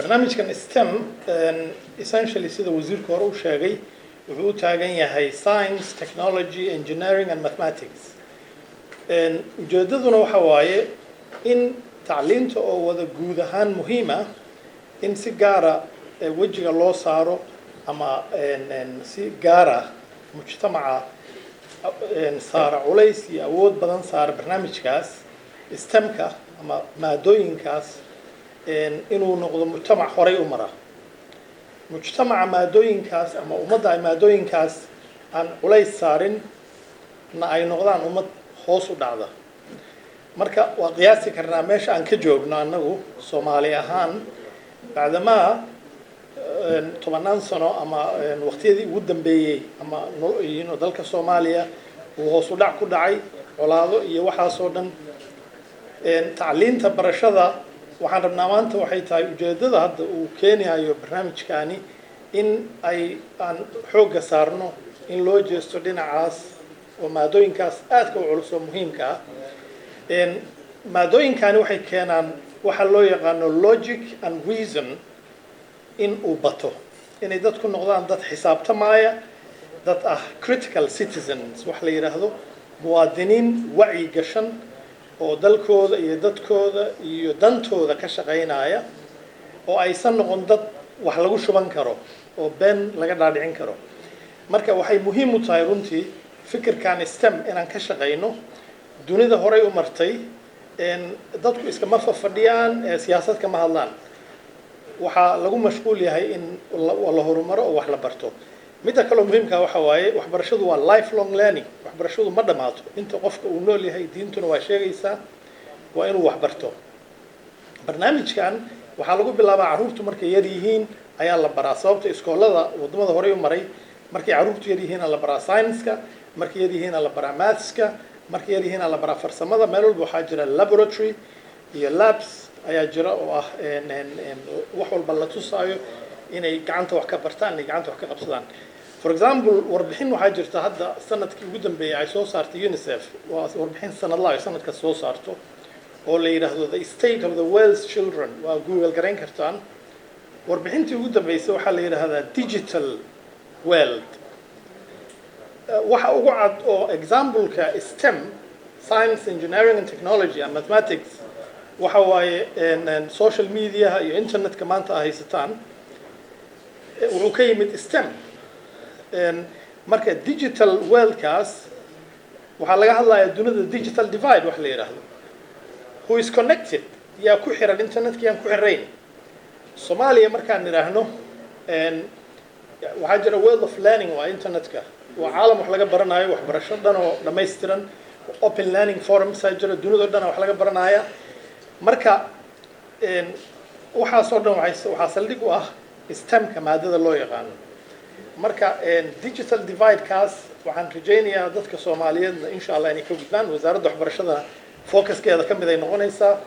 barnaamijkan STEM essentially sida wasiirku hore u sheegay wuxuu u taagan yahay science, technology, engineering and mathematics. Ujeedaduna waxa waaye in tacliinta oo wada guud ahaan muhiim ah in si gaara wajiga loo saaro ama si gaara mujtamaca saara culays iyo awood badan saara barnaamijkaas STEM-ka ama maadooyinkaas inuu noqdo mujtamac horay u mara mujtamaca maadooyinkaas ama ummadda ay maadooyinkaas aan culays saarin na ay noqdaan ummad hoos u dhacda. Marka waa qiyaasi karnaa meesha aan ka joogno annagu Soomaali ahaan bacdamaa 10 sano ama waqtiyadii ugu dambeeyay ama dalka Soomaaliya uu hoos u dhac ku dhacay colaado iyo waxaas oo dhan tacliinta barashada waxaan rabnaa maanta waxay tahay ujeedada hadda uu keenayo barnaamijkaani in aan xoogga saarno in loo jeesto dhinacaas oo maadooyinkaas aadka u culus oo muhiimka ah. Maadooyinkani waxay keenaan waxa loo yaqaano logic and reason in uu bato inay dadku noqdaan dad xisaabtamaya dad ah critical citizens wax la yiraahdo muwaadiniin wacyi gashan oo dalkooda iyo dadkooda iyo dantooda ka shaqeynaya oo aysan noqon dad wax lagu shuban karo oo been laga dhaadhicin karo. Marka waxay muhiim u tahay runtii fikirkan STEM inaan ka shaqeyno dunida horay u martay dadku iskama fadhiyaan siyaasad kama hadlaan waxa lagu mashquul yahay in la horumaro oo wax la barto. midda kale muhiimka waxa waaye waxbarashadu waa lifelong learning waxbarashadu ma dhamaato inta qofka uu nool yahay diintuna waa sheegaysaa waa inuu wax barto. barnaamijkan waxaa lagu bilaabaa caruurtu markay yar yihiin ayaa la baraa sababta iskoolada wadamada hore u maray markay caruurtu yar yihiin la baraa science-ka markay yar yihiin la baraa maths-ka markay yar yihiin la baraa farsamada meel walba waxaa jira laboratory iyo labs ayaa jira oo ah wax walba la tusaayo inay gacanta wax ka bartaan inay gacanta wax ka qabsadaan. For example warbixin waxaa jirta hadda sanadkii ugu dambeeyay ay soo saartay UNICEF waa warbixin sanadlaha sanadka soo saarto oo la yiraahdo the state of the world's children waa Google garan kartaan. warbixintii ugu dambeysay waxaa la yiraahdaa digital world waxa ugu cad oo example-ka STEM science, engineering and technology and mathematics waxa waaye social media iyo internet-ka maanta haysataan wuxuu ka yimid STEM. Marka digital world-kaas waxaa laga hadlayaa dunida digital divide wax la yiraahdo who is connected yaa ku xiran internet-ka yaan ku xirayn. Soomaaliya markaan niraahno waxaa jira world of learning waa internet-ka waa caalam wax laga baranayo waxbarasho dhan oo dhammaystiran open learning forums ay jira dunida dhan wax laga baranaya. Marka waxaasoo dhan waxaa saldhig u ah STEM-ka maadada loo yaqaano. Marka digital divide-kaas waxaan rajaynayaa dadka Soomaaliyeedna insha Allah inay ka gudbaan wasaaradda waxbarashada focus-keeda ka mid ay noqonaysaa